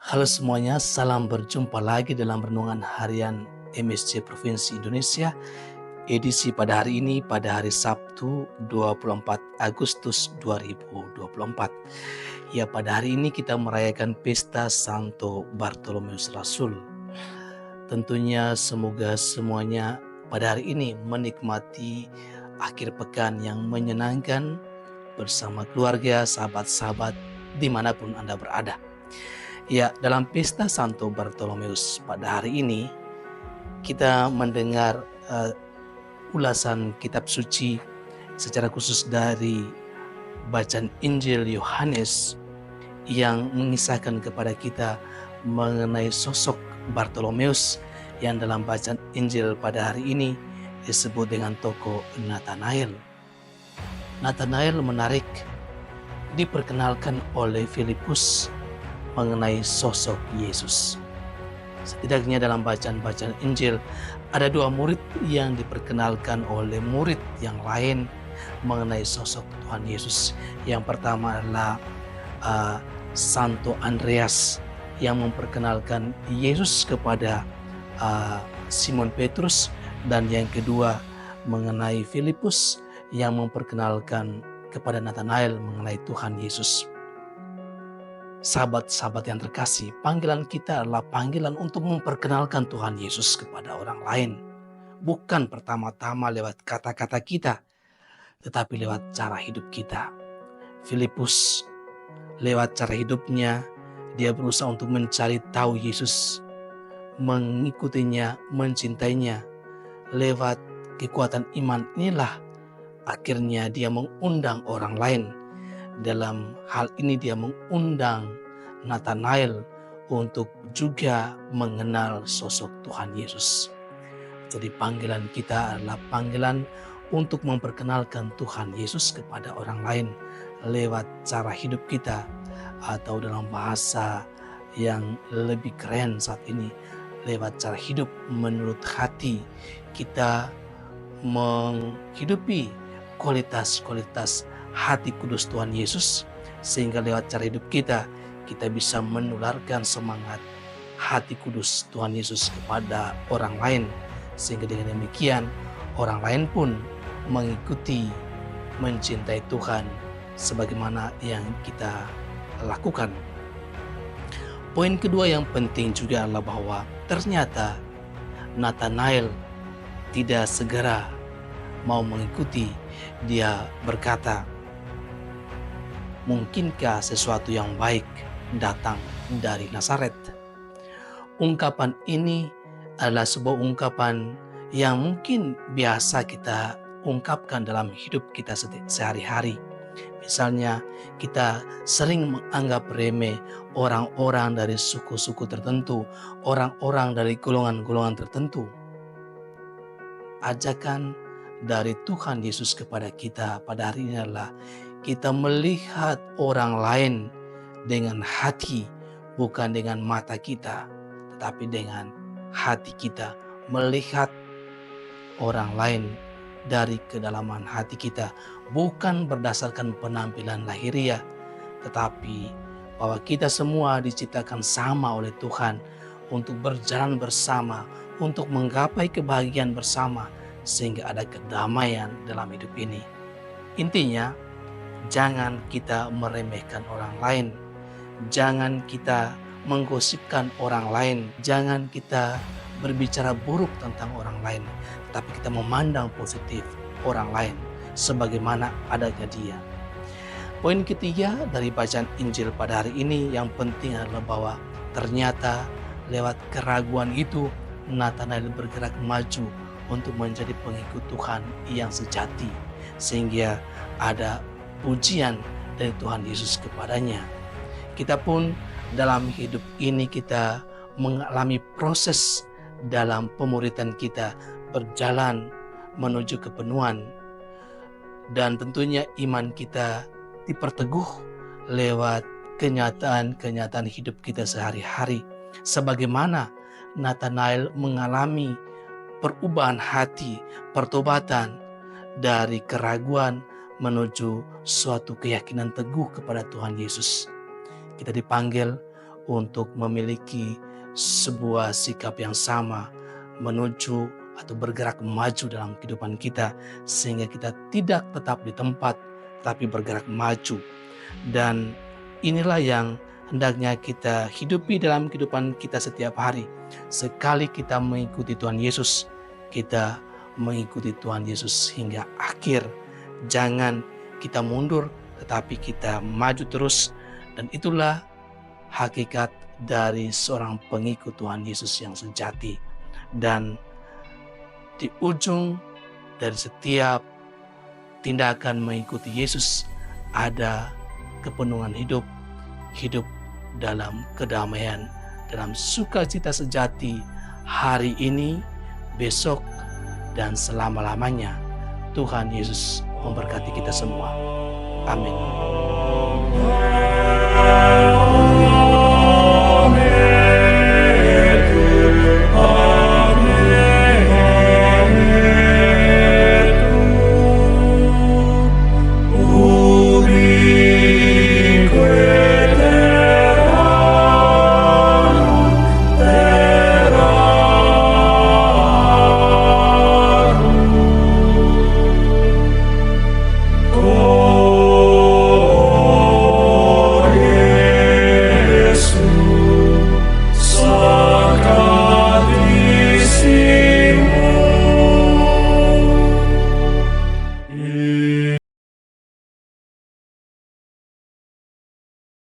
Halo semuanya, salam berjumpa lagi dalam renungan harian MSC Provinsi Indonesia, edisi pada hari ini, pada hari Sabtu 24 Agustus 2024. Ya, pada hari ini kita merayakan pesta Santo Bartolomeus Rasul. Tentunya semoga semuanya pada hari ini menikmati akhir pekan yang menyenangkan bersama keluarga, sahabat-sahabat, dimanapun Anda berada. Ya, dalam pesta Santo Bartolomeus pada hari ini, kita mendengar ulasan kitab suci secara khusus dari bacaan Injil Yohanes yang mengisahkan kepada kita mengenai sosok Bartolomeus yang dalam bacaan Injil pada hari ini disebut dengan tokoh Nathanael. Nathanael menarik diperkenalkan oleh Filipus mengenai sosok Yesus. Setidaknya dalam bacaan-bacaan Injil ada dua murid yang diperkenalkan oleh murid yang lain mengenai sosok Tuhan Yesus. Yang pertama adalah Santo Andreas yang memperkenalkan Yesus kepada Simon Petrus, dan yang kedua mengenai Filipus yang memperkenalkan kepada Nathanael mengenai Tuhan Yesus. Sahabat-sahabat yang terkasih, panggilan kita adalah panggilan untuk memperkenalkan Tuhan Yesus kepada orang lain. Bukan pertama-tama lewat kata-kata kita, tetapi lewat cara hidup kita. Filipus, lewat cara hidupnya, dia berusaha untuk mencari tahu Yesus, mengikutinya, mencintainya. Lewat kekuatan iman inilah akhirnya dia mengundang orang lain. Dalam hal ini dia mengundang Nathanael untuk juga mengenal sosok Tuhan Yesus. Jadi panggilan kita adalah panggilan untuk memperkenalkan Tuhan Yesus kepada orang lain lewat cara hidup kita, atau dalam bahasa yang lebih keren saat ini, lewat cara hidup menurut hati kita menghidupi kualitas-kualitas hati kudus Tuhan Yesus, sehingga lewat cara hidup kita bisa menularkan semangat hati kudus Tuhan Yesus kepada orang lain, sehingga dengan demikian orang lain pun mengikuti mencintai Tuhan sebagaimana yang kita lakukan. Poin kedua yang penting juga adalah bahwa ternyata Nathanael tidak segera mau mengikuti. Dia berkata, "Mungkinkah sesuatu yang baik datang dari Nazaret?" Ungkapan ini adalah sebuah ungkapan yang mungkin biasa kita ungkapkan dalam hidup kita sehari-hari. Misalnya, kita sering menganggap remeh orang-orang dari suku-suku tertentu, orang-orang dari golongan-golongan tertentu. Ajakan dari Tuhan Yesus kepada kita pada hari ini adalah kita melihat orang lain dengan hati, bukan dengan mata kita, tetapi dengan hati kita, melihat orang lain dari kedalaman hati kita, bukan berdasarkan penampilan lahiriah, tetapi bahwa kita semua diciptakan sama oleh Tuhan untuk berjalan bersama, untuk menggapai kebahagiaan bersama, sehingga ada kedamaian dalam hidup ini. Intinya, jangan kita meremehkan orang lain, jangan kita menggosipkan orang lain, jangan kita berbicara buruk tentang orang lain, tetapi kita memandang positif orang lain sebagaimana adanya dia. Poin ketiga dari bacaan Injil pada hari ini yang penting adalah bahwa ternyata lewat keraguan itu Nathanael bergerak maju untuk menjadi pengikut Tuhan yang sejati, sehingga ada pujian dari Tuhan Yesus kepadanya. Kita pun dalam hidup ini kita mengalami proses dalam pemuridan kita, berjalan menuju kepenuhan, dan tentunya iman kita diperteguh lewat kenyataan-kenyataan hidup kita sehari-hari, sebagaimana Nathanael mengalami perubahan hati, pertobatan dari keraguan menuju suatu keyakinan teguh kepada Tuhan Yesus. Kita dipanggil untuk memiliki sebuah sikap yang sama menuju atau bergerak maju dalam kehidupan kita, sehingga kita tidak tetap di tempat tapi bergerak maju. Dan inilah yang hendaknya kita hidupi dalam kehidupan kita setiap hari. Sekali kita mengikuti Tuhan Yesus, kita mengikuti Tuhan Yesus hingga akhir. Jangan kita mundur, tetapi kita maju terus. Dan itulah hakikat dari seorang pengikut Tuhan Yesus yang sejati. Dan di ujung dari setiap tindakan mengikuti Yesus ada kepenuhan hidup, hidup dalam kedamaian, dalam sukacita sejati hari ini, besok, dan selama-lamanya. Tuhan Yesus memberkati kita semua. Amin.